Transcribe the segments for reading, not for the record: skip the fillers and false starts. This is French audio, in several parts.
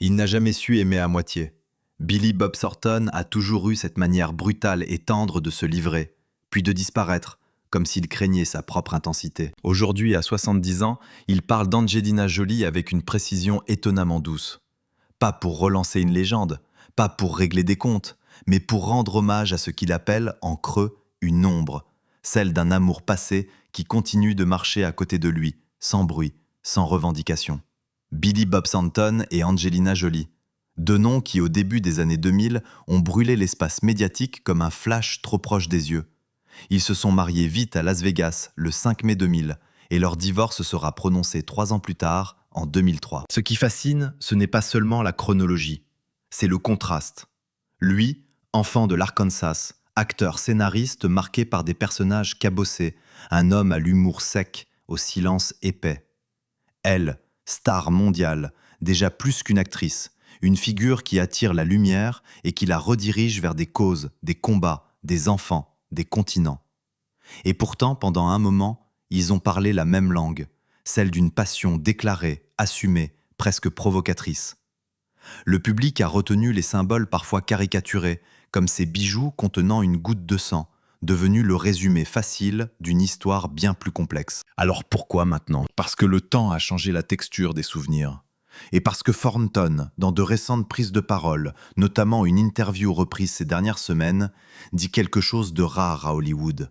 Il n'a jamais su aimer à moitié. Billy Bob Thornton a toujours eu cette manière brutale et tendre de se livrer, puis de disparaître, comme s'il craignait sa propre intensité. Aujourd'hui, à 70 ans, il parle d'Angelina Jolie avec une précision étonnamment douce. Pas pour relancer une légende, pas pour régler des comptes, mais pour rendre hommage à ce qu'il appelle, en creux, une ombre, celle d'un amour passé qui continue de marcher à côté de lui, sans bruit, sans revendication. Billy Bob Thornton et Angelina Jolie. Deux noms qui, au début des années 2000, ont brûlé l'espace médiatique comme un flash trop proche des yeux. Ils se sont mariés vite à Las Vegas, le 5 mai 2000, et leur divorce sera prononcé 3 ans plus tard, en 2003. Ce qui fascine, ce n'est pas seulement la chronologie, c'est le contraste. Lui, enfant de l'Arkansas, acteur scénariste marqué par des personnages cabossés, un homme à l'humour sec, au silence épais. Elle, star mondiale, déjà plus qu'une actrice, une figure qui attire la lumière et qui la redirige vers des causes, des combats, des enfants, des continents. Et pourtant, pendant un moment, ils ont parlé la même langue, celle d'une passion déclarée, assumée, presque provocatrice. Le public a retenu les symboles parfois caricaturés, comme ces bijoux contenant une goutte de sang, devenu le résumé facile d'une histoire bien plus complexe. Alors pourquoi maintenant? Parce que le temps a changé la texture des souvenirs. Et parce que Thornton, dans de récentes prises de parole, notamment une interview reprise ces dernières semaines, dit quelque chose de rare à Hollywood.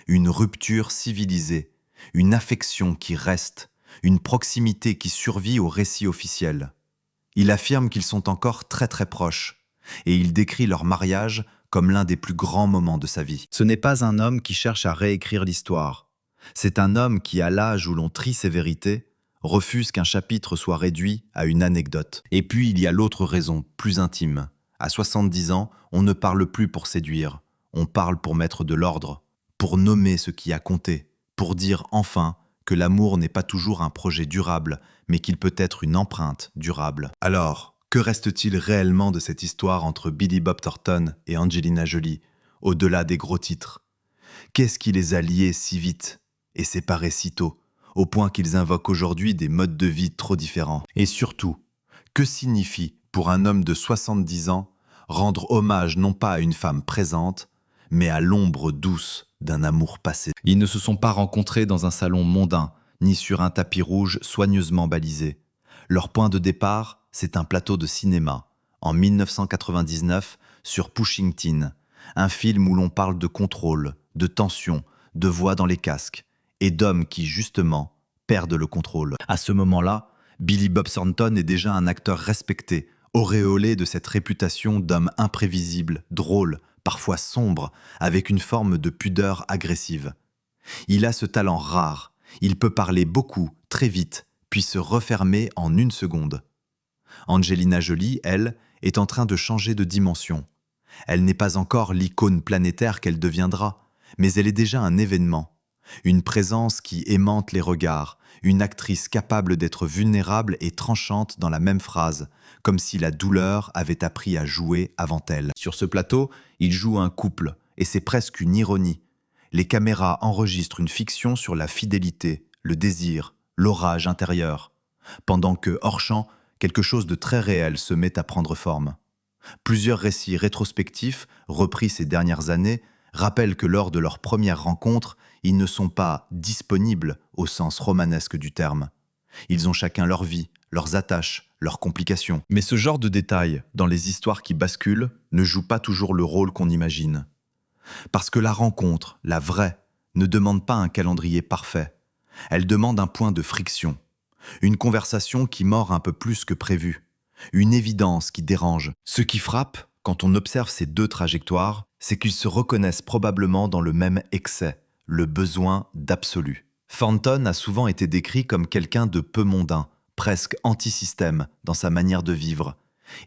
Une rupture civilisée, une affection qui reste, une proximité qui survit au récit officiel. Il affirme qu'ils sont encore très très proches, et il décrit leur mariage comme l'un des plus grands moments de sa vie. Ce n'est pas un homme qui cherche à réécrire l'histoire. C'est un homme qui, à l'âge où l'on trie ses vérités, refuse qu'un chapitre soit réduit à une anecdote. Et puis il y a l'autre raison, plus intime. À 70 ans, on ne parle plus pour séduire, on parle pour mettre de l'ordre, pour nommer ce qui a compté, pour dire enfin que l'amour n'est pas toujours un projet durable, mais qu'il peut être une empreinte durable. Alors, que reste-t-il réellement de cette histoire entre Billy Bob Thornton et Angelina Jolie, au-delà des gros titres? Qu'est-ce qui les a liés si vite et séparés si tôt, au point qu'ils invoquent aujourd'hui des modes de vie trop différents? Et surtout, que signifie pour un homme de 70 ans rendre hommage non pas à une femme présente, mais à l'ombre douce d'un amour passé? Ils ne se sont pas rencontrés dans un salon mondain, ni sur un tapis rouge soigneusement balisé. Leur point de départ, c'est un plateau de cinéma, en 1999, sur Pushing-Tin, un film où l'on parle de contrôle, de tension, de voix dans les casques, et d'hommes qui, justement, perdent le contrôle. À ce moment-là, Billy Bob Thornton est déjà un acteur respecté, auréolé de cette réputation d'homme imprévisible, drôle, parfois sombre, avec une forme de pudeur agressive. Il a ce talent rare, il peut parler beaucoup, très vite, puis se refermer en une seconde. Angelina Jolie, elle, est en train de changer de dimension. Elle n'est pas encore l'icône planétaire qu'elle deviendra, mais elle est déjà un événement. Une présence qui aimante les regards, une actrice capable d'être vulnérable et tranchante dans la même phrase, comme si la douleur avait appris à jouer avant elle. Sur ce plateau, ils jouent un couple, et c'est presque une ironie. Les caméras enregistrent une fiction sur la fidélité, le désir, l'orage intérieur, pendant que, hors champ, quelque chose de très réel se met à prendre forme. Plusieurs récits rétrospectifs, repris ces dernières années, rappellent que lors de leur première rencontre, ils ne sont pas disponibles au sens romanesque du terme. Ils ont chacun leur vie, leurs attaches, leurs complications. Mais ce genre de détails, dans les histoires qui basculent, ne joue pas toujours le rôle qu'on imagine. Parce que la rencontre, la vraie, ne demande pas un calendrier parfait. Elle demande un point de friction. Une conversation qui mord un peu plus que prévu. Une évidence qui dérange. Ce qui frappe, quand on observe ces deux trajectoires, c'est qu'ils se reconnaissent probablement dans le même excès, le besoin d'absolu. Thornton a souvent été décrit comme quelqu'un de peu mondain, presque anti-système dans sa manière de vivre,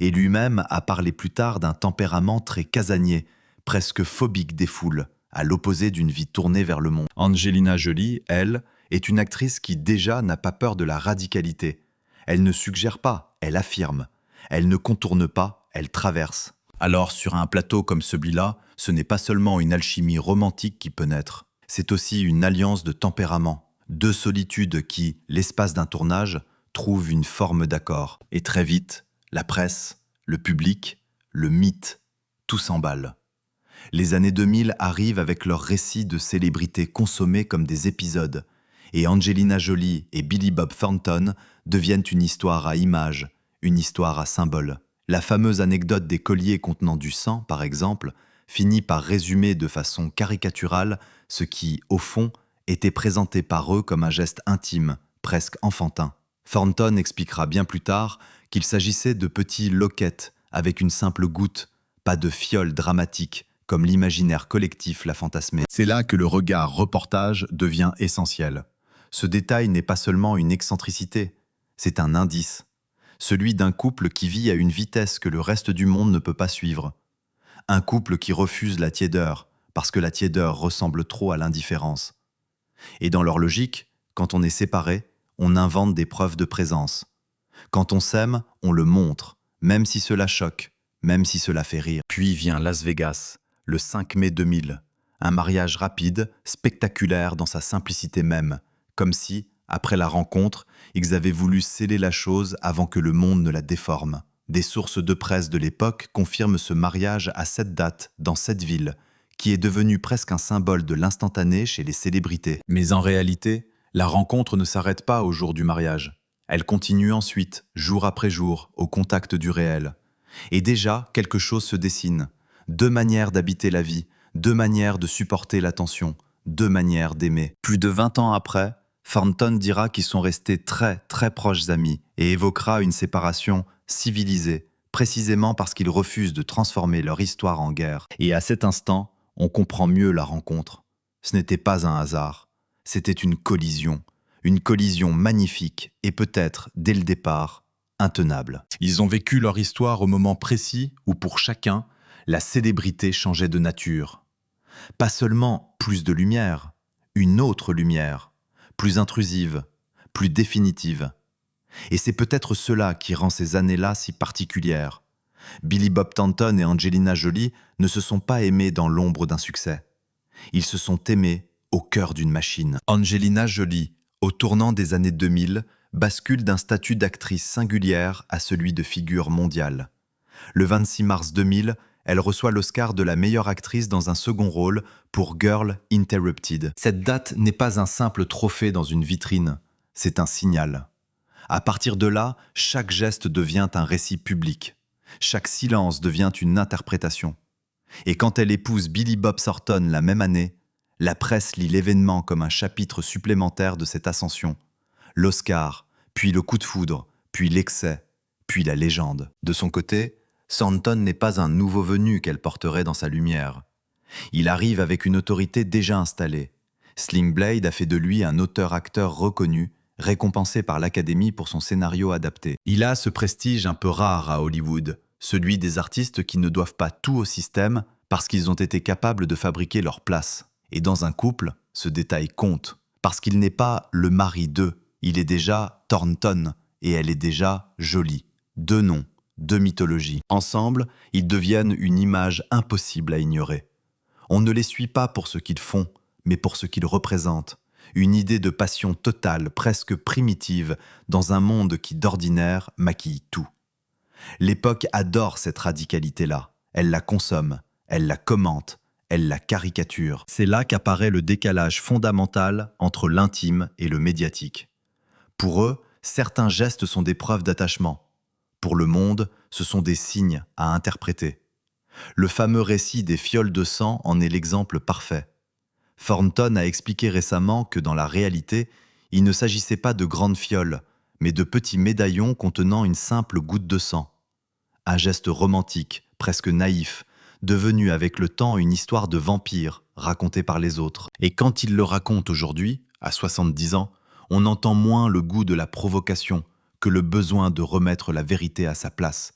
et lui-même a parlé plus tard d'un tempérament très casanier, presque phobique des foules, à l'opposé d'une vie tournée vers le monde. Angelina Jolie, elle, est une actrice qui déjà n'a pas peur de la radicalité. Elle ne suggère pas, elle affirme. Elle ne contourne pas, elle traverse. Alors, sur un plateau comme celui-là, ce n'est pas seulement une alchimie romantique qui peut naître, c'est aussi une alliance de tempéraments, deux solitudes qui, l'espace d'un tournage, trouvent une forme d'accord. Et très vite, la presse, le public, le mythe, tout s'emballe. Les années 2000 arrivent avec leurs récits de célébrités consommés comme des épisodes, et Angelina Jolie et Billy Bob Thornton deviennent une histoire à images, une histoire à symboles. La fameuse anecdote des colliers contenant du sang, par exemple, finit par résumer de façon caricaturale ce qui, au fond, était présenté par eux comme un geste intime, presque enfantin. Thornton expliquera bien plus tard qu'il s'agissait de petits loquettes avec une simple goutte, pas de fiole dramatique, comme l'imaginaire collectif l'a fantasmé. C'est là que le regard reportage devient essentiel. Ce détail n'est pas seulement une excentricité, c'est un indice. Celui d'un couple qui vit à une vitesse que le reste du monde ne peut pas suivre. Un couple qui refuse la tiédeur, parce que la tiédeur ressemble trop à l'indifférence. Et dans leur logique, quand on est séparé, on invente des preuves de présence. Quand on s'aime, on le montre, même si cela choque, même si cela fait rire. Puis vient Las Vegas, le 5 mai 2000. Un mariage rapide, spectaculaire dans sa simplicité même, comme si, après la rencontre, ils avaient voulu sceller la chose avant que le monde ne la déforme. Des sources de presse de l'époque confirment ce mariage à cette date, dans cette ville, qui est devenu presque un symbole de l'instantané chez les célébrités. Mais en réalité, la rencontre ne s'arrête pas au jour du mariage. Elle continue ensuite, jour après jour, au contact du réel. Et déjà, quelque chose se dessine. 2 manières d'habiter la vie, 2 manières de supporter l'attention, 2 manières d'aimer. Plus de 20 ans après, Thornton dira qu'ils sont restés très, très proches amis et évoquera une séparation civilisée, précisément parce qu'ils refusent de transformer leur histoire en guerre. Et à cet instant, on comprend mieux la rencontre. Ce n'était pas un hasard, c'était une collision magnifique et peut-être, dès le départ, intenable. Ils ont vécu leur histoire au moment précis où, pour chacun, la célébrité changeait de nature. Pas seulement plus de lumière, une autre lumière, plus intrusive, plus définitive. Et c'est peut-être cela qui rend ces années-là si particulières. Billy Bob Thornton et Angelina Jolie ne se sont pas aimés dans l'ombre d'un succès. Ils se sont aimés au cœur d'une machine. Angelina Jolie, au tournant des années 2000, bascule d'un statut d'actrice singulière à celui de figure mondiale. Le 26 mars 2000, elle reçoit l'Oscar de la meilleure actrice dans un second rôle pour Girl Interrupted. Cette date n'est pas un simple trophée dans une vitrine, c'est un signal. À partir de là, chaque geste devient un récit public. Chaque silence devient une interprétation. Et quand elle épouse Billy Bob Thornton la même année, la presse lit l'événement comme un chapitre supplémentaire de cette ascension. L'Oscar, puis le coup de foudre, puis l'excès, puis la légende. De son côté, Thornton n'est pas un nouveau venu qu'elle porterait dans sa lumière. Il arrive avec une autorité déjà installée. Sling Blade a fait de lui un auteur-acteur reconnu, récompensé par l'Académie pour son scénario adapté. Il a ce prestige un peu rare à Hollywood, celui des artistes qui ne doivent pas tout au système parce qu'ils ont été capables de fabriquer leur place. Et dans un couple, ce détail compte, parce qu'il n'est pas le mari d'eux, il est déjà Thornton et elle est déjà Jolie. 2 noms, 2 mythologies. Ensemble, ils deviennent une image impossible à ignorer. On ne les suit pas pour ce qu'ils font, mais pour ce qu'ils représentent. Une idée de passion totale, presque primitive, dans un monde qui d'ordinaire maquille tout. L'époque adore cette radicalité-là. Elle la consomme, elle la commente, elle la caricature. C'est là qu'apparaît le décalage fondamental entre l'intime et le médiatique. Pour eux, certains gestes sont des preuves d'attachement. Pour le monde, ce sont des signes à interpréter. Le fameux récit des fioles de sang en est l'exemple parfait. Thornton a expliqué récemment que dans la réalité, il ne s'agissait pas de grandes fioles, mais de petits médaillons contenant une simple goutte de sang. Un geste romantique, presque naïf, devenu avec le temps une histoire de vampire racontée par les autres. Et quand il le raconte aujourd'hui, à 70 ans, on entend moins le goût de la provocation que le besoin de remettre la vérité à sa place.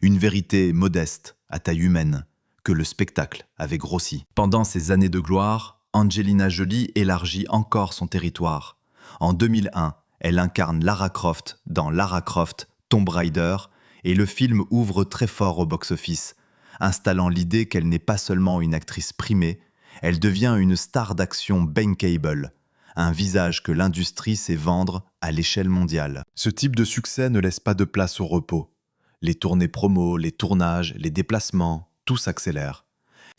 Une vérité modeste, à taille humaine, que le spectacle avait grossi. Pendant ces années de gloire, Angelina Jolie élargit encore son territoire. En 2001, elle incarne Lara Croft dans Lara Croft, Tomb Raider, et le film ouvre très fort au box-office, installant l'idée qu'elle n'est pas seulement une actrice primée, elle devient une star d'action bankable, un visage que l'industrie sait vendre à l'échelle mondiale. Ce type de succès ne laisse pas de place au repos. Les tournées promo, les tournages, les déplacements, tout s'accélère.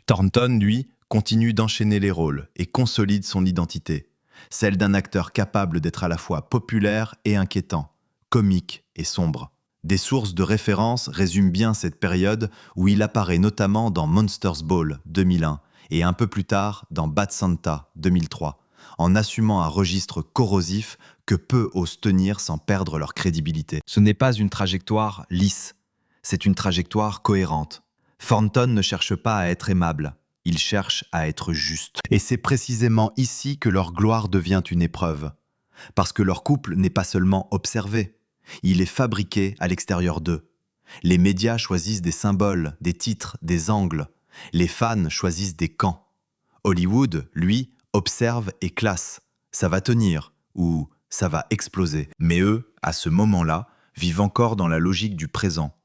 Thornton, lui, continue d'enchaîner les rôles et consolide son identité, celle d'un acteur capable d'être à la fois populaire et inquiétant, comique et sombre. Des sources de référence résument bien cette période où il apparaît notamment dans Monsters Ball 2001 et un peu plus tard dans Bad Santa 2003, en assumant un registre corrosif que peu osent tenir sans perdre leur crédibilité. Ce n'est pas une trajectoire lisse, c'est une trajectoire cohérente. Thornton ne cherche pas à être aimable, il cherche à être juste. Et c'est précisément ici que leur gloire devient une épreuve. Parce que leur couple n'est pas seulement observé, il est fabriqué à l'extérieur d'eux. Les médias choisissent des symboles, des titres, des angles. Les fans choisissent des camps. Hollywood, lui, observe et classe. Ça va tenir ou ça va exploser. Mais eux, à ce moment-là, vivent encore dans la logique du présent.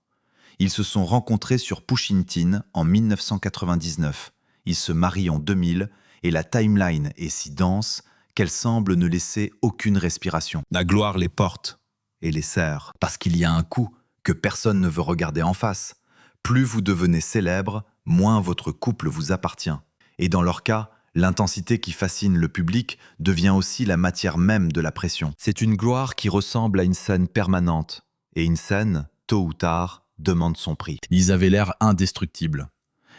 Ils se sont rencontrés sur Pushing Teen en 1999. Ils se marient en 2000 et la timeline est si dense qu'elle semble ne laisser aucune respiration. La gloire les porte et les serre parce qu'il y a un coup que personne ne veut regarder en face. Plus vous devenez célèbre, moins votre couple vous appartient. Et dans leur cas, l'intensité qui fascine le public devient aussi la matière même de la pression. C'est une gloire qui ressemble à une scène permanente. Et une scène, tôt ou tard, demande son prix. Ils avaient l'air indestructibles.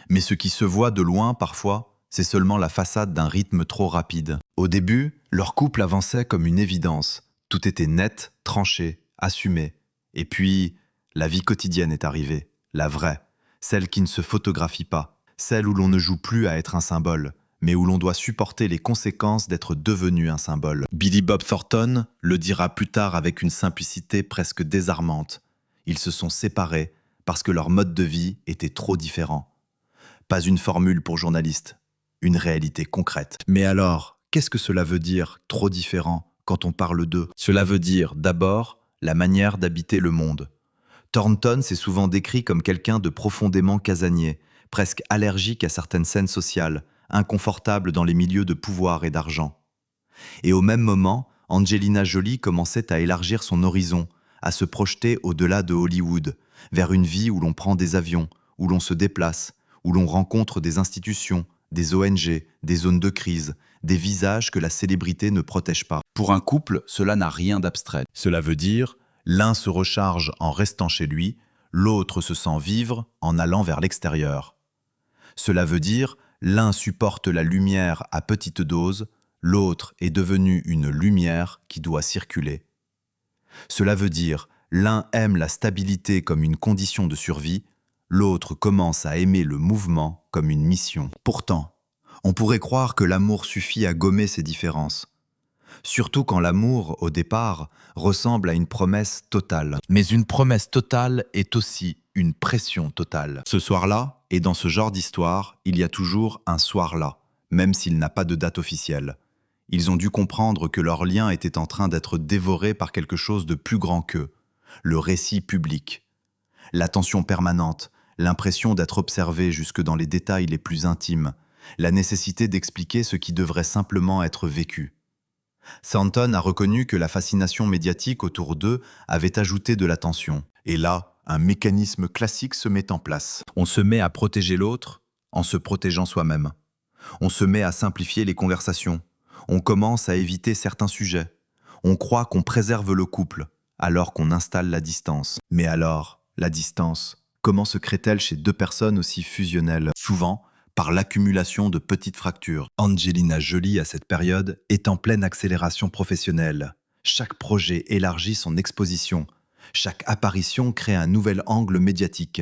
Mais ce qui se voit de loin, parfois, c'est seulement la façade d'un rythme trop rapide. Au début, leur couple avançait comme une évidence. Tout était net, tranché, assumé. Et puis, la vie quotidienne est arrivée. La vraie. Celle qui ne se photographie pas. Celle où l'on ne joue plus à être un symbole, mais où l'on doit supporter les conséquences d'être devenu un symbole. Billy Bob Thornton le dira plus tard avec une simplicité presque désarmante. Ils se sont séparés parce que leur mode de vie était trop différent. Pas une formule pour journalistes, une réalité concrète. Mais alors, qu'est-ce que cela veut dire, trop différent, quand on parle d'eux? Cela veut dire, d'abord, la manière d'habiter le monde. Thornton s'est souvent décrit comme quelqu'un de profondément casanier, presque allergique à certaines scènes sociales, inconfortable dans les milieux de pouvoir et d'argent. Et au même moment, Angelina Jolie commençait à élargir son horizon, à se projeter au-delà de Hollywood, vers une vie où l'on prend des avions, où l'on se déplace, où l'on rencontre des institutions, des ONG, des zones de crise, des visages que la célébrité ne protège pas. Pour un couple, cela n'a rien d'abstrait. Cela veut dire, l'un se recharge en restant chez lui, l'autre se sent vivre en allant vers l'extérieur. Cela veut dire, l'un supporte la lumière à petite dose, l'autre est devenu une lumière qui doit circuler. Cela veut dire, l'un aime la stabilité comme une condition de survie, l'autre commence à aimer le mouvement comme une mission. Pourtant, on pourrait croire que l'amour suffit à gommer ces différences. Surtout quand l'amour, au départ, ressemble à une promesse totale. Mais une promesse totale est aussi une pression totale. Ce soir-là, et dans ce genre d'histoire, il y a toujours un soir-là, même s'il n'a pas de date officielle. Ils ont dû comprendre que leur lien était en train d'être dévoré par quelque chose de plus grand qu'eux, le récit public. L'attention permanente, l'impression d'être observé jusque dans les détails les plus intimes, la nécessité d'expliquer ce qui devrait simplement être vécu. Thornton a reconnu que la fascination médiatique autour d'eux avait ajouté de la tension. Et là, un mécanisme classique se met en place. On se met à protéger l'autre en se protégeant soi-même. On se met à simplifier les conversations. On commence à éviter certains sujets. On croit qu'on préserve le couple, alors qu'on installe la distance. Mais alors, la distance, comment se crée-t-elle chez deux personnes aussi fusionnelles? Souvent, par l'accumulation de petites fractures. Angelina Jolie, à cette période, est en pleine accélération professionnelle. Chaque projet élargit son exposition. Chaque apparition crée un nouvel angle médiatique.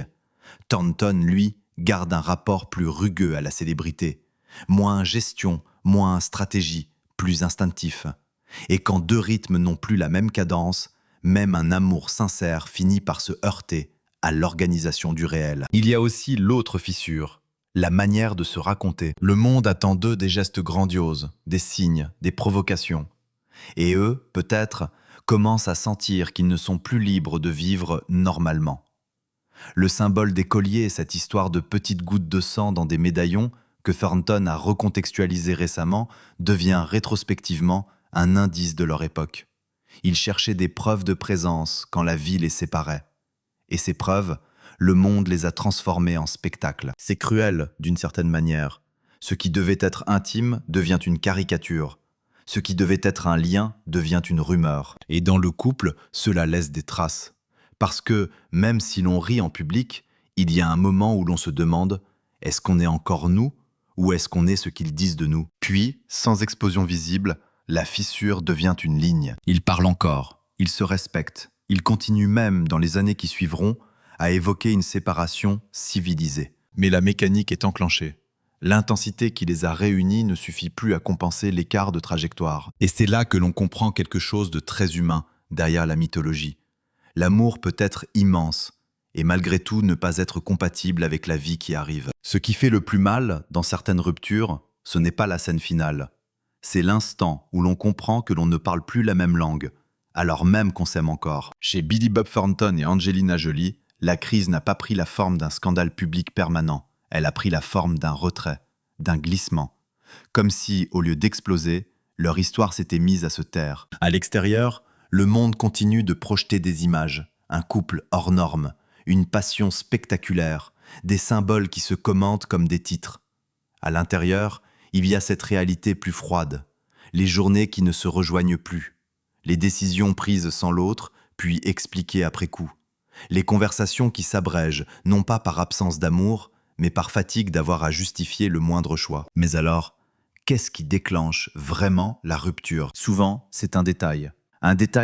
Thornton, lui, garde un rapport plus rugueux à la célébrité. Moins gestion, moins stratégie, plus instinctif. Et quand deux rythmes n'ont plus la même cadence, même un amour sincère finit par se heurter à l'organisation du réel. Il y a aussi l'autre fissure, la manière de se raconter. Le monde attend d'eux des gestes grandioses, des signes, des provocations. Et eux, peut-être, commencent à sentir qu'ils ne sont plus libres de vivre normalement. Le symbole des colliers, cette histoire de petites gouttes de sang dans des médaillons que Thornton a recontextualisé récemment, devient rétrospectivement un indice de leur époque. Ils cherchaient des preuves de présence quand la vie les séparait. Et ces preuves, le monde les a transformées en spectacle. C'est cruel, d'une certaine manière. Ce qui devait être intime devient une caricature. Ce qui devait être un lien devient une rumeur. Et dans le couple, cela laisse des traces. Parce que, même si l'on rit en public, il y a un moment où l'on se demande « est-ce qu'on est encore nous ou est-ce qu'on est ce qu'ils disent de nous ?» Puis, sans explosion visible, la fissure devient une ligne. Ils parlent encore, ils se respectent, ils continuent même, dans les années qui suivront, à évoquer une séparation civilisée. Mais la mécanique est enclenchée. L'intensité qui les a réunis ne suffit plus à compenser l'écart de trajectoire. Et c'est là que l'on comprend quelque chose de très humain derrière la mythologie. L'amour peut être immense, et malgré tout ne pas être compatible avec la vie qui arrive. Ce qui fait le plus mal dans certaines ruptures, ce n'est pas la scène finale. C'est l'instant où l'on comprend que l'on ne parle plus la même langue, alors même qu'on s'aime encore. Chez Billy Bob Thornton et Angelina Jolie, la crise n'a pas pris la forme d'un scandale public permanent. Elle a pris la forme d'un retrait, d'un glissement. Comme si, au lieu d'exploser, leur histoire s'était mise à se taire. À l'extérieur, le monde continue de projeter des images, un couple hors norme, une passion spectaculaire, des symboles qui se commentent comme des titres. À l'intérieur, il y a cette réalité plus froide, les journées qui ne se rejoignent plus, les décisions prises sans l'autre, puis expliquées après coup, les conversations qui s'abrègent, non pas par absence d'amour, mais par fatigue d'avoir à justifier le moindre choix. Mais alors, qu'est-ce qui déclenche vraiment la rupture? Souvent, c'est un détail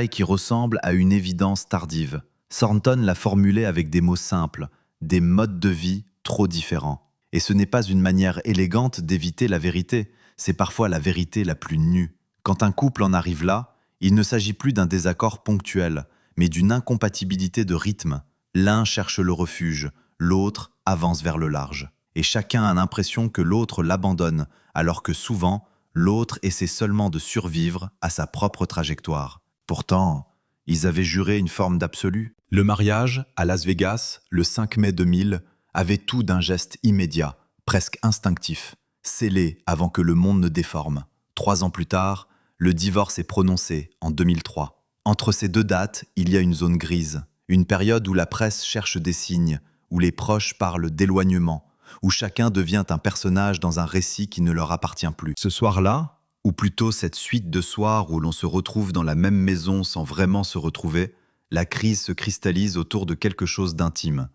qui ressemble à une évidence tardive. Thornton l'a formulé avec des mots simples, des modes de vie trop différents. Et ce n'est pas une manière élégante d'éviter la vérité, c'est parfois la vérité la plus nue. Quand un couple en arrive là, il ne s'agit plus d'un désaccord ponctuel, mais d'une incompatibilité de rythme. L'un cherche le refuge, l'autre avance vers le large. Et chacun a l'impression que l'autre l'abandonne, alors que souvent, l'autre essaie seulement de survivre à sa propre trajectoire. Pourtant, ils avaient juré une forme d'absolu. Le mariage, à Las Vegas, le 5 mai 2000, avait tout d'un geste immédiat, presque instinctif, scellé avant que le monde ne déforme. 3 ans plus tard, le divorce est prononcé, en 2003. Entre ces deux dates, il y a une zone grise, une période où la presse cherche des signes, où les proches parlent d'éloignement, où chacun devient un personnage dans un récit qui ne leur appartient plus. Ce soir-là, ou plutôt cette suite de soirs où l'on se retrouve dans la même maison sans vraiment se retrouver, la crise se cristallise autour de quelque chose d'intime,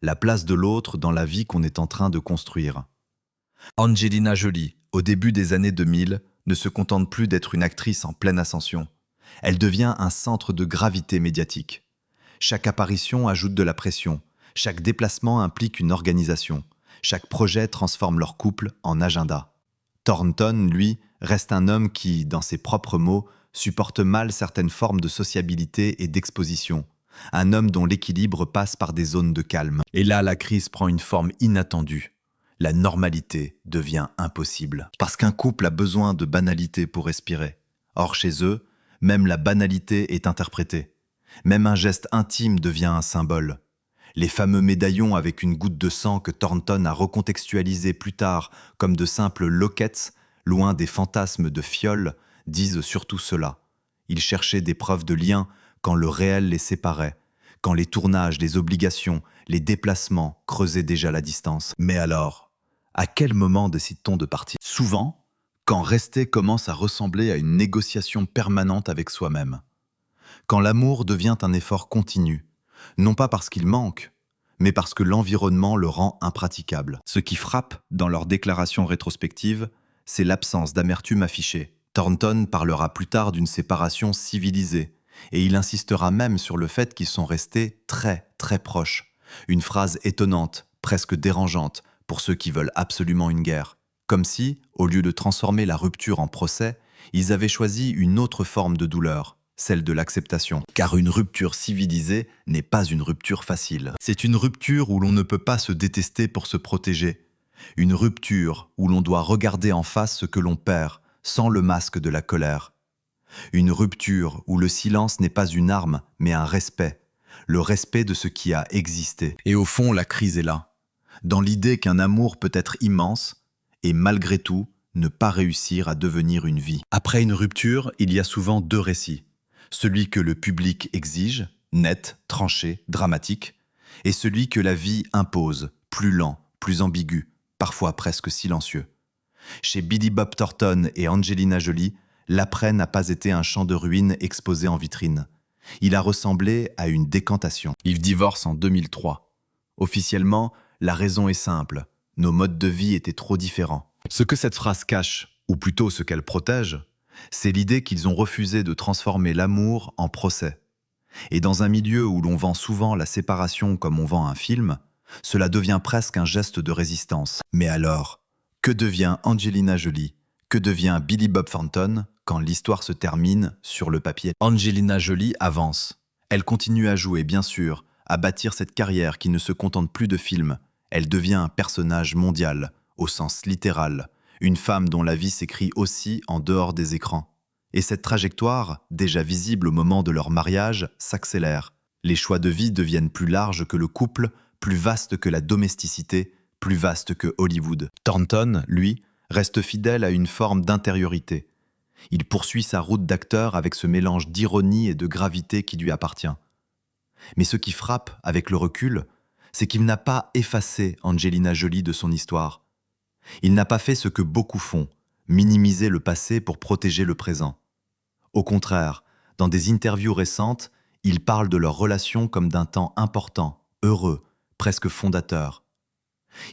la place de l'autre dans la vie qu'on est en train de construire. Angelina Jolie, au début des années 2000, ne se contente plus d'être une actrice en pleine ascension. Elle devient un centre de gravité médiatique. Chaque apparition ajoute de la pression, chaque déplacement implique une organisation, chaque projet transforme leur couple en agenda. Thornton, lui, reste un homme qui, dans ses propres mots, supporte mal certaines formes de sociabilité et d'exposition. Un homme dont l'équilibre passe par des zones de calme. Et là, la crise prend une forme inattendue. La normalité devient impossible. Parce qu'un couple a besoin de banalité pour respirer. Or, chez eux, même la banalité est interprétée. Même un geste intime devient un symbole. Les fameux médaillons avec une goutte de sang que Thornton a recontextualisés plus tard comme de simples lockets, loin des fantasmes de fioles, disent surtout cela. Ils cherchaient des preuves de lien quand le réel les séparait, quand les tournages, les obligations, les déplacements creusaient déjà la distance. Mais alors, à quel moment décide-t-on de partir? Souvent, quand rester commence à ressembler à une négociation permanente avec soi-même. Quand l'amour devient un effort continu, non pas parce qu'il manque, mais parce que l'environnement le rend impraticable. Ce qui frappe dans leurs déclarations rétrospectives, c'est l'absence d'amertume affichée. Thornton parlera plus tard d'une séparation civilisée, et il insistera même sur le fait qu'ils sont restés très, très proches. Une phrase étonnante, presque dérangeante, pour ceux qui veulent absolument une guerre. Comme si, au lieu de transformer la rupture en procès, ils avaient choisi une autre forme de douleur, celle de l'acceptation. Car une rupture civilisée n'est pas une rupture facile. C'est une rupture où l'on ne peut pas se détester pour se protéger. Une rupture où l'on doit regarder en face ce que l'on perd, sans le masque de la colère. Une rupture où le silence n'est pas une arme, mais un respect. Le respect de ce qui a existé. Et au fond, la crise est là. Dans l'idée qu'un amour peut être immense, et malgré tout, ne pas réussir à devenir une vie. Après une rupture, il y a souvent 2 récits. Celui que le public exige, net, tranché, dramatique, et celui que la vie impose, plus lent, plus ambigu, parfois presque silencieux. Chez Billy Bob Thornton et Angelina Jolie, l'après n'a pas été un champ de ruines exposé en vitrine. Il a ressemblé à une décantation. Ils divorcent en 2003. Officiellement, la raison est simple. Nos modes de vie étaient trop différents. Ce que cette phrase cache, ou plutôt ce qu'elle protège, c'est l'idée qu'ils ont refusé de transformer l'amour en procès. Et dans un milieu où l'on vend souvent la séparation comme on vend un film, cela devient presque un geste de résistance. Mais alors, que devient Angelina Jolie? Que devient Billy Bob Thornton quand l'histoire se termine sur le papier? Angelina Jolie avance. Elle continue à jouer, bien sûr, à bâtir cette carrière qui ne se contente plus de films. Elle devient un personnage mondial, au sens littéral, une femme dont la vie s'écrit aussi en dehors des écrans. Et cette trajectoire, déjà visible au moment de leur mariage, s'accélère. Les choix de vie deviennent plus larges que le couple, plus vastes que la domesticité, plus vastes que Hollywood. Thornton, lui, reste fidèle à une forme d'intériorité. Il poursuit sa route d'acteur avec ce mélange d'ironie et de gravité qui lui appartient. Mais ce qui frappe, avec le recul, c'est qu'il n'a pas effacé Angelina Jolie de son histoire. Il n'a pas fait ce que beaucoup font, minimiser le passé pour protéger le présent. Au contraire, dans des interviews récentes, il parle de leur relation comme d'un temps important, heureux, presque fondateur.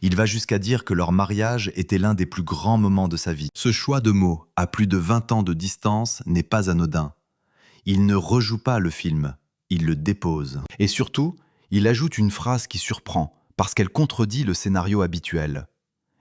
Il va jusqu'à dire que leur mariage était l'un des plus grands moments de sa vie. Ce choix de mots, à plus de 20 ans de distance, n'est pas anodin. Il ne rejoue pas le film, il le dépose. Et surtout, il ajoute une phrase qui surprend, parce qu'elle contredit le scénario habituel.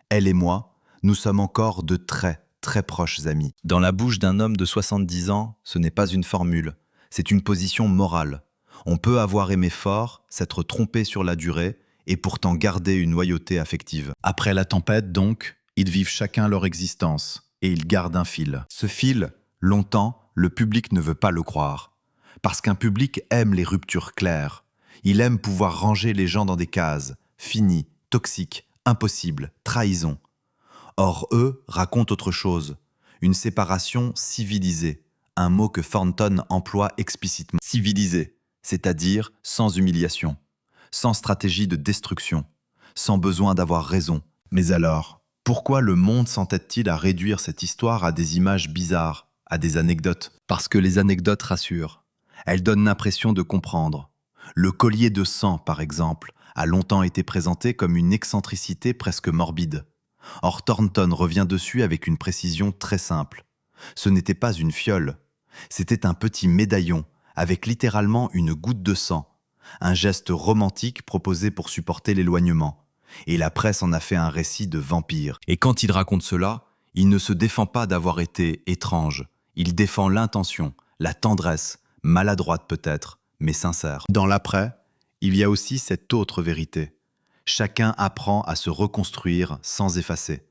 Elle et moi, nous sommes encore de très, très proches amis. Dans la bouche d'un homme de 70 ans, ce n'est pas une formule, c'est une position morale. On peut avoir aimé fort, s'être trompé sur la durée, et pourtant garder une loyauté affective. Après la tempête, donc, ils vivent chacun leur existence, et ils gardent un fil. Ce fil, longtemps, le public ne veut pas le croire. Parce qu'un public aime les ruptures claires. Il aime pouvoir ranger les gens dans des cases, fini, toxiques, impossible, trahison. Or, eux racontent autre chose, une séparation civilisée, un mot que Thornton emploie explicitement. Civilisée, c'est-à-dire sans humiliation, sans stratégie de destruction, sans besoin d'avoir raison. Mais alors, pourquoi le monde s'entête-t-il à réduire cette histoire à des images bizarres, à des anecdotes? Parce que les anecdotes rassurent. Elles donnent l'impression de comprendre. Le collier de sang, par exemple, a longtemps été présenté comme une excentricité presque morbide. Or, Thornton revient dessus avec une précision très simple. Ce n'était pas une fiole, c'était un petit médaillon, avec littéralement une goutte de sang, un geste romantique proposé pour supporter l'éloignement. Et la presse en a fait un récit de vampire. Et quand il raconte cela, il ne se défend pas d'avoir été étrange. Il défend l'intention, la tendresse, maladroite peut-être, mais sincère. Dans l'après, il y a aussi cette autre vérité. Chacun apprend à se reconstruire sans effacer.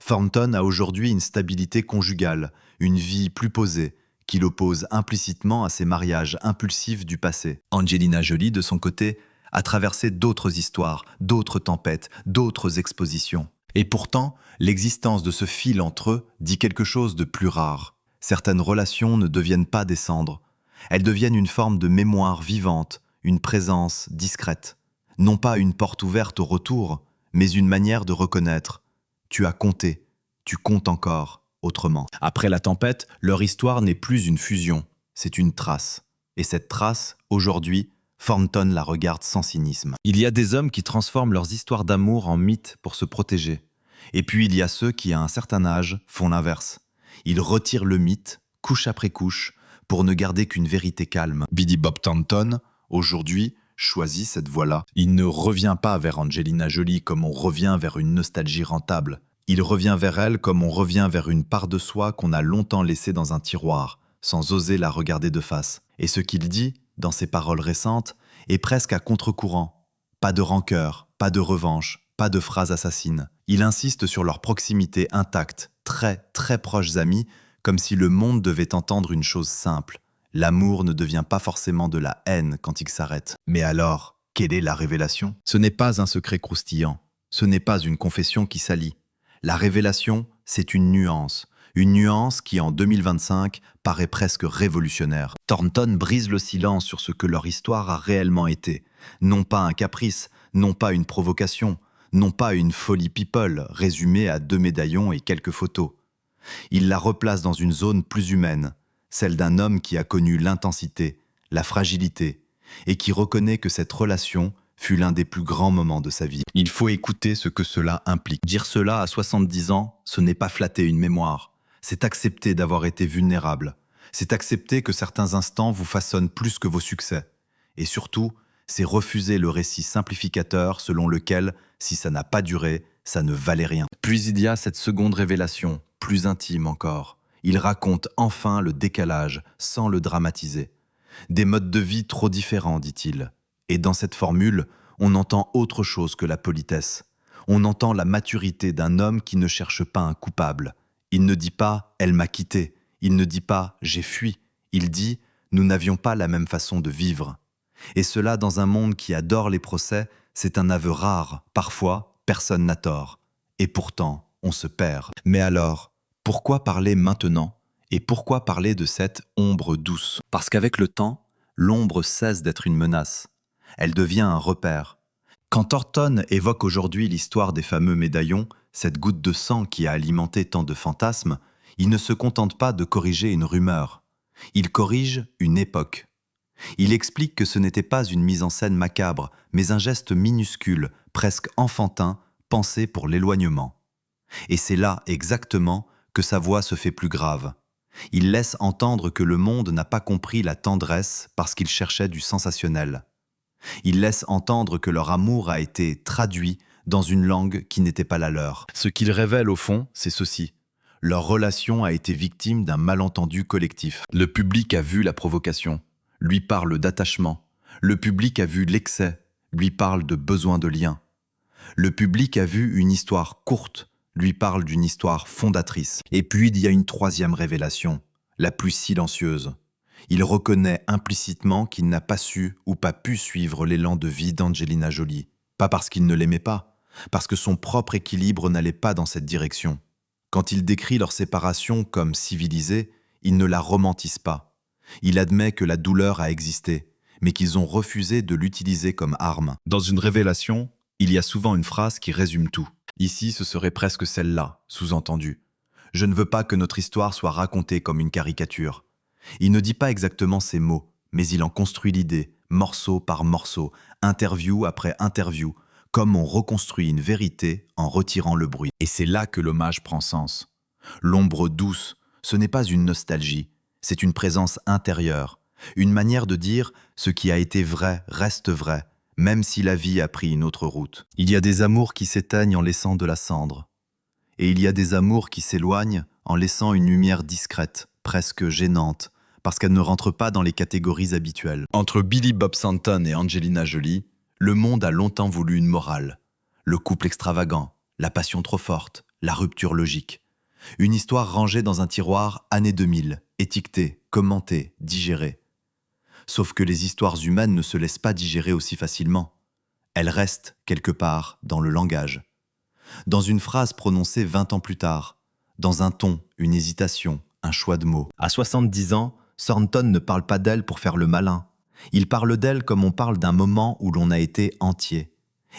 Thornton a aujourd'hui une stabilité conjugale, une vie plus posée, qui l'oppose implicitement à ses mariages impulsifs du passé. Angelina Jolie, de son côté, a traversé d'autres histoires, d'autres tempêtes, d'autres expositions. Et pourtant, l'existence de ce fil entre eux dit quelque chose de plus rare. Certaines relations ne deviennent pas des cendres. Elles deviennent une forme de mémoire vivante, une présence discrète. Non pas une porte ouverte au retour, mais une manière de reconnaître. Tu as compté, tu comptes encore, autrement. Après la tempête, leur histoire n'est plus une fusion, c'est une trace. Et cette trace, aujourd'hui, Thornton la regarde sans cynisme. Il y a des hommes qui transforment leurs histoires d'amour en mythes pour se protéger. Et puis il y a ceux qui, à un certain âge, font l'inverse. Ils retirent le mythe, couche après couche, pour ne garder qu'une vérité calme. Billy Bob Thornton, aujourd'hui, choisit cette voie-là. Il ne revient pas vers Angelina Jolie comme on revient vers une nostalgie rentable. Il revient vers elle comme on revient vers une part de soi qu'on a longtemps laissée dans un tiroir, sans oser la regarder de face. Et ce qu'il dit, dans ses paroles récentes, est presque à contre-courant. Pas de rancœur, pas de revanche, pas de phrases assassines. Il insiste sur leur proximité intacte, très, très proches amis, comme si le monde devait entendre une chose simple. L'amour ne devient pas forcément de la haine quand il s'arrête. Mais alors, quelle est la révélation? Ce n'est pas un secret croustillant. Ce n'est pas une confession qui salit. La révélation, c'est une nuance qui, en 2025, paraît presque révolutionnaire. Thornton brise le silence sur ce que leur histoire a réellement été, Non pas un caprice, non pas une provocation, non pas une folie people résumée à 2 médaillons et quelques photos. Il la replace dans une zone plus humaine, celle d'un homme qui a connu l'intensité, la fragilité, et qui reconnaît que cette relation fut l'un des plus grands moments de sa vie. Il faut écouter ce que cela implique. Dire cela à 70 ans, ce n'est pas flatter une mémoire. C'est accepter d'avoir été vulnérable. C'est accepter que certains instants vous façonnent plus que vos succès. Et surtout, c'est refuser le récit simplificateur selon lequel, si ça n'a pas duré, ça ne valait rien. Puis il y a cette seconde révélation, plus intime encore. Il raconte enfin le décalage, sans le dramatiser. Des modes de vie trop différents, dit-il. Et dans cette formule, on entend autre chose que la politesse. On entend la maturité d'un homme qui ne cherche pas un coupable. Il ne dit pas « elle m'a quitté », il ne dit pas « j'ai fui », il dit « nous n'avions pas la même façon de vivre ». Et cela dans un monde qui adore les procès, c'est un aveu rare. Parfois, personne n'a tort. Et pourtant, on se perd. Mais alors, pourquoi parler maintenant? Et pourquoi parler de cette ombre douce? Parce qu'avec le temps, l'ombre cesse d'être une menace. Elle devient un repère. Quand Thornton évoque aujourd'hui l'histoire des fameux médaillons, cette goutte de sang qui a alimenté tant de fantasmes, il ne se contente pas de corriger une rumeur. Il corrige une époque. Il explique que ce n'était pas une mise en scène macabre, mais un geste minuscule, presque enfantin, pensé pour l'éloignement. Et c'est là, exactement, que sa voix se fait plus grave. Il laisse entendre que le monde n'a pas compris la tendresse parce qu'il cherchait du sensationnel. Il laisse entendre que leur amour a été traduit dans une langue qui n'était pas la leur. Ce qu'il révèle au fond, c'est ceci. Leur relation a été victime d'un malentendu collectif. Le public a vu la provocation, lui parle d'attachement. Le public a vu l'excès, lui parle de besoin de lien. Le public a vu une histoire courte, lui parle d'une histoire fondatrice. Et puis il y a une troisième révélation, la plus silencieuse. Il reconnaît implicitement qu'il n'a pas su ou pas pu suivre l'élan de vie d'Angelina Jolie. Pas parce qu'il ne l'aimait pas, parce que son propre équilibre n'allait pas dans cette direction. Quand il décrit leur séparation comme civilisée, il ne la romantise pas. Il admet que la douleur a existé, mais qu'ils ont refusé de l'utiliser comme arme. Dans une révélation, il y a souvent une phrase qui résume tout. Ici, ce serait presque celle-là, sous-entendue. Je ne veux pas que notre histoire soit racontée comme une caricature. Il ne dit pas exactement ces mots, mais il en construit l'idée, morceau par morceau, interview après interview, comme on reconstruit une vérité en retirant le bruit. Et c'est là que l'hommage prend sens. L'ombre douce, ce n'est pas une nostalgie, c'est une présence intérieure, une manière de dire ce qui a été vrai reste vrai, même si la vie a pris une autre route. Il y a des amours qui s'éteignent en laissant de la cendre. Et il y a des amours qui s'éloignent en laissant une lumière discrète, presque gênante, parce qu'elle ne rentre pas dans les catégories habituelles. Entre Billy Bob Thornton et Angelina Jolie, le monde a longtemps voulu une morale. Le couple extravagant, la passion trop forte, la rupture logique. Une histoire rangée dans un tiroir années 2000, étiquetée, commentée, digérée. Sauf que les histoires humaines ne se laissent pas digérer aussi facilement. Elles restent, quelque part, dans le langage. Dans une phrase prononcée 20 ans plus tard, dans un ton, une hésitation, un choix de mots. À 70 ans, Thornton ne parle pas d'elle pour faire le malin. Il parle d'elle comme on parle d'un moment où l'on a été entier.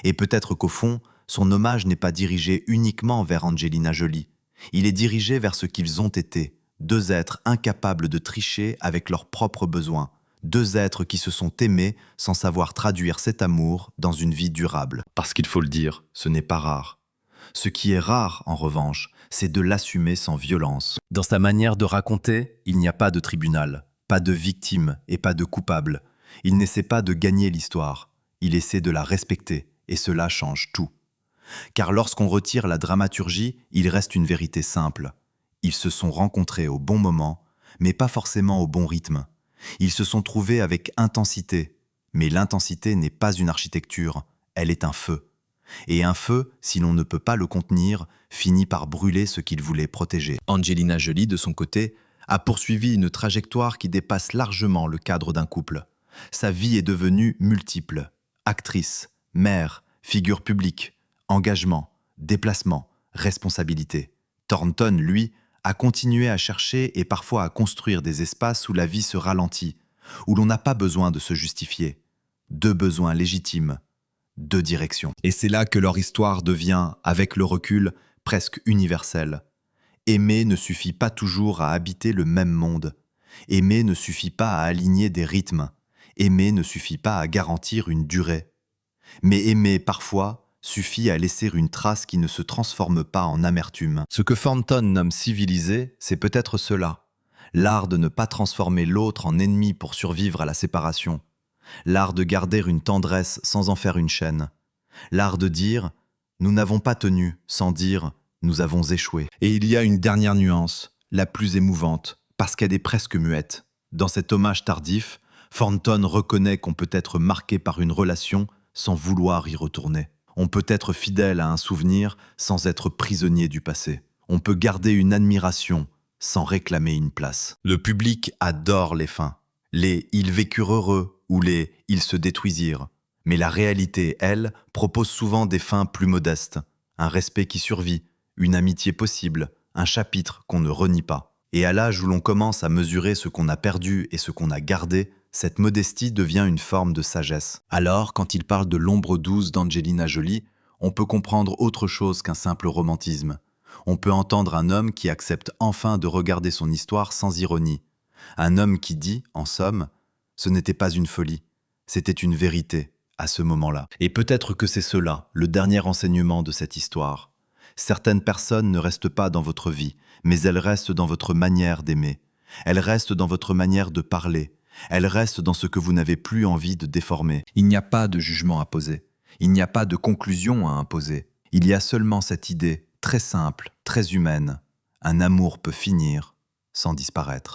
Et peut-être qu'au fond, son hommage n'est pas dirigé uniquement vers Angelina Jolie. Il est dirigé vers ce qu'ils ont été, deux êtres incapables de tricher avec leurs propres besoins, deux êtres qui se sont aimés sans savoir traduire cet amour dans une vie durable. Parce qu'il faut le dire, ce n'est pas rare. Ce qui est rare, en revanche, c'est de l'assumer sans violence. Dans sa manière de raconter, il n'y a pas de tribunal, pas de victime et pas de coupable. Il n'essaie pas de gagner l'histoire, il essaie de la respecter, et cela change tout. Car lorsqu'on retire la dramaturgie, il reste une vérité simple. Ils se sont rencontrés au bon moment, mais pas forcément au bon rythme. Ils se sont trouvés avec intensité, mais l'intensité n'est pas une architecture, elle est un feu. Et un feu, si l'on ne peut pas le contenir, finit par brûler ce qu'il voulait protéger. Angelina Jolie, de son côté, a poursuivi une trajectoire qui dépasse largement le cadre d'un couple. Sa vie est devenue multiple. Actrice, mère, figure publique, engagement, déplacement, responsabilité. Thornton, lui, a continué à chercher et parfois à construire des espaces où la vie se ralentit, où l'on n'a pas besoin de se justifier. deux besoins légitimes, deux directions. Et c'est là que leur histoire devient, avec le recul, presque universelle. Aimer ne suffit pas toujours à habiter le même monde. Aimer ne suffit pas à aligner des rythmes. Aimer ne suffit pas à garantir une durée. Mais aimer, parfois, suffit à laisser une trace qui ne se transforme pas en amertume. Ce que Thornton nomme civilisé, c'est peut-être cela. L'art de ne pas transformer l'autre en ennemi pour survivre à la séparation. L'art de garder une tendresse sans en faire une chaîne. L'art de dire « nous n'avons pas tenu » sans dire « nous avons échoué ». Et il y a une dernière nuance, la plus émouvante, parce qu'elle est presque muette. Dans cet hommage tardif, Thornton reconnaît qu'on peut être marqué par une relation sans vouloir y retourner. On peut être fidèle à un souvenir sans être prisonnier du passé. On peut garder une admiration sans réclamer une place. Le public adore les fins. Les « ils vécurent heureux » ou les « ils se détruisirent ». Mais la réalité, elle, propose souvent des fins plus modestes. Un respect qui survit, une amitié possible, un chapitre qu'on ne renie pas. Et à l'âge où l'on commence à mesurer ce qu'on a perdu et ce qu'on a gardé, cette modestie devient une forme de sagesse. Alors, quand il parle de l'ombre douce d'Angelina Jolie, on peut comprendre autre chose qu'un simple romantisme. On peut entendre un homme qui accepte enfin de regarder son histoire sans ironie. Un homme qui dit, en somme, « ce n'était pas une folie, c'était une vérité à ce moment-là ». Et peut-être que c'est cela, le dernier enseignement de cette histoire. Certaines personnes ne restent pas dans votre vie, mais elles restent dans votre manière d'aimer. Elles restent dans votre manière de parler. Elles restent dans ce que vous n'avez plus envie de déformer. Il n'y a pas de jugement à poser. Il n'y a pas de conclusion à imposer. Il y a seulement cette idée, très simple, très humaine. Un amour peut finir sans disparaître.